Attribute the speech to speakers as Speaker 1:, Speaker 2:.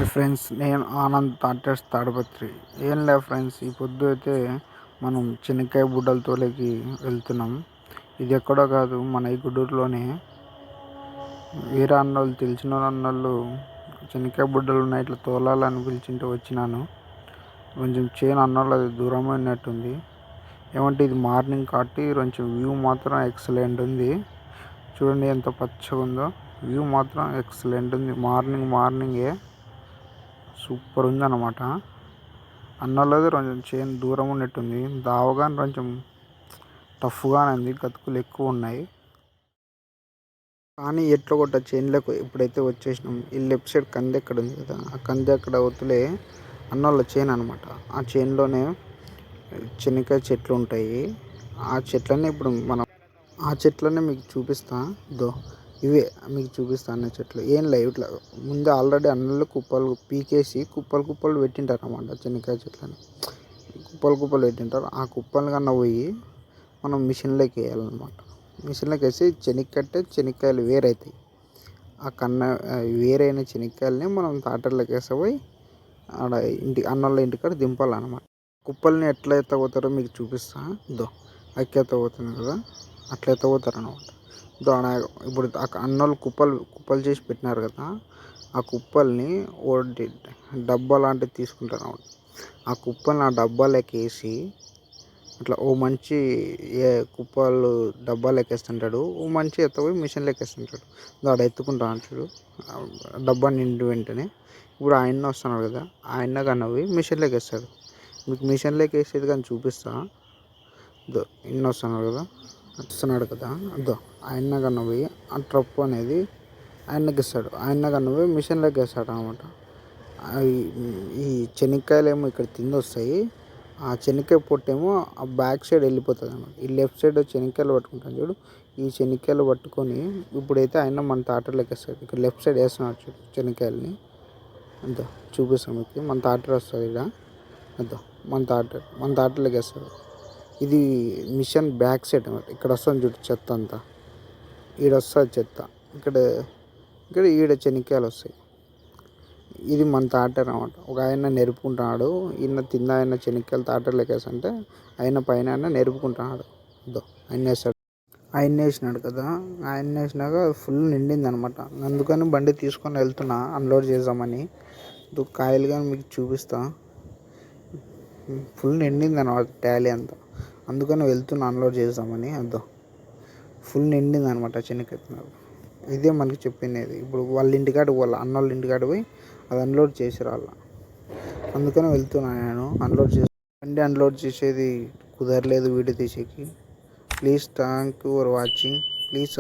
Speaker 1: Hi friends, నేను ఆనంద్ తాటేస్ తాడపత్రి. ఏం లే ఫ్రెండ్స్, ఈ పొద్దు అయితే మనం చెనక్కాయ బుడ్డలతోలేకి వెళ్తున్నాం. ఇది ఎక్కడో కాదు, మన ఈ గుడ్డూరులోనే. వేరే అన్నోళ్ళు, తెలిసిన అన్నోళ్ళు చెనక్కాయ బుడ్డలు ఉన్నాయి ఇట్లా తోలాలని పిలిచింటే వచ్చినాను. కొంచెం చేను అన్నోళ్ళది దూరమైనట్టుంది. ఏమంటే ఇది మార్నింగ్ కాబట్టి కొంచెం వ్యూ మాత్రం ఎక్సలెంట్ ఉంది. చూడండి ఎంత పచ్చగా ఉందో. వ్యూ మాత్రం ఎక్సలెంట్ ఉంది. మార్నింగే సూపర్ ఉంది అన్నమాట. అన్నోళ్ళది కొంచెం చేను దూరం ఉన్నట్టుంది. దావగానే కొంచెం టఫ్గానే ఉంది, గతుకులు ఎక్కువ ఉన్నాయి. కానీ ఎట్లా కొట్ట చేనులకు ఇప్పుడైతే వచ్చేసినాం. ఈ లెఫ్ట్ సైడ్ కంది ఎక్కడ ఉంది కదా, ఆ కంది అక్కడ అవతలే అన్నోళ్ళ చేను అనమాట. ఆ చేనులోనే చెనక్కాయ చెట్లు ఉంటాయి. ఆ చెట్లనే ఇప్పుడు ఆ చెట్లనే మీకు చూపిస్తా. ఇవే మీకు చూపిస్తాను అన్న చెట్లు. ఏం లేవు ఇట్లా ముందే ఆల్రెడీ అన్నలు కుప్పలు పీకేసి కుప్పలు పెట్టింటారు అన్నమాట. చెనక్కాయ చెట్లని కుప్పలు పెట్టింటారు. ఆ కుప్పలు కన్నా పోయి మనం మిషన్లోకి వేయాలన్నమాట. మిషన్లోకి వేసి చెనక్కాయలు వేరైతాయి. ఆ వేరైన చెనక్కాయలని మనం తాటర్లోకి వేసపోయి ఆడ అన్నోళ్ళ ఇంటికాడ దింపాలన్నమాట. కుప్పల్ని ఎట్లా ఎత్తపోతారో మీకు చూపిస్తా. అక్కి ఎత్తపోతుంది కదా, అట్లా ఎత్తపోతారు అన్నమాట. ఇప్పుడు అన్నోళ్ళు కుప్పలు చేసి పెట్టినారు కదా, ఆ కుప్పల్ని ఒకటి డబ్బా లాంటిది తీసుకుంటారు అన్నమాట. ఆ కుప్పల్ని ఆ డబ్బాలోకి వేసి అట్లా ఓ మంచి కుప్పలు డబ్బాలోకి వేస్తుంటాడు, ఓ మంచి ఎత్తపోయి మిషన్లోకి వేస్తుంటాడు. ఆడ ఎత్తుకుంటా అంటాడు డబ్బా నిండి వెంటనే. ఇప్పుడు ఆయన వస్తున్నాడు కదా, ఆయన కన్నా పోయి మిషన్లోకి వేస్తాడు. మీకు మిషన్లోకి వేసేది కానీ చూపిస్తా. ఇన్న వస్తున్నాడు కదా, ఆయన కన్నా పోయి ఆ ట్రప్ అనేది ఆయనకి ఇస్తాడు. ఆయన కన్నా పోయి మిషన్లోకి వేస్తాడు అనమాట. ఈ చెనక్కాయలు ఏమో ఇక్కడ తిండి వస్తాయి. ఆ చెనక్కాయ పొట్టేమో ఆ బ్యాక్ సైడ్ వెళ్ళిపోతుంది అనమాట. ఈ లెఫ్ట్ సైడ్ చెనక్కాయలు పట్టుకుంటాను చూడు, ఈ చెనక్కాయలు పట్టుకొని ఇప్పుడైతే ఆయన మన తాటర్లోకి వేస్తాడు. ఇక్కడ లెఫ్ట్ సైడ్ వేస్తున్నాడు చూడు చెనక్కాయలని. చూపిస్తాం మీకు. మన తాటర్ వస్తుంది ఇక్కడ. మన తాటర్లోకి వేస్తాడు. ఇది మిషన్ బ్యాక్ సైడ్ అనమాట. ఇక్కడ వస్తుంది చూడు చెత్త అంతా, ఈడ వస్తుంది చెత్త. ఇక్కడ ఈడ చెనక్కాయలు వస్తాయి. ఇది మన తాటర్ అనమాట. ఒక ఆయన నెరుపుకుంటున్నాడు. ఆయన చెనక్కాయలు తాటర్లోకి వేస్తుంటే ఆయన పైన నెరుపుకుంటున్నాడు. ఆయన వేస్తాడు. ఆయన వేసినాడు కదా, ఆయన వేసినాక ఫుల్ నిండింది అనమాట. అందుకని బండి తీసుకొని వెళ్తున్నా అన్లోడ్ చేద్దామని. కాయలు కానీ మీకు చూపిస్తా. ఫుల్ నిండింది అనమాట ట్యాలీ అంతా. అందుకని వెళ్తున్నా అన్లోడ్ చేద్దామని. ఫుల్ నిండింది అనమాట చెనక్కాయ. ఇదే మనకి చెప్పింది. ఇప్పుడు వాళ్ళ అన్నోళ్ళ ఇంటికాడ పోయి అది అన్లోడ్ చేసి రాళ్ళ. అందుకని వెళ్తున్నాను నేను అన్లోడ్ చేసి. బండి అన్లోడ్ చేసేది కుదరలేదు వీడియో తీసేకి. Please thank you for watching. Please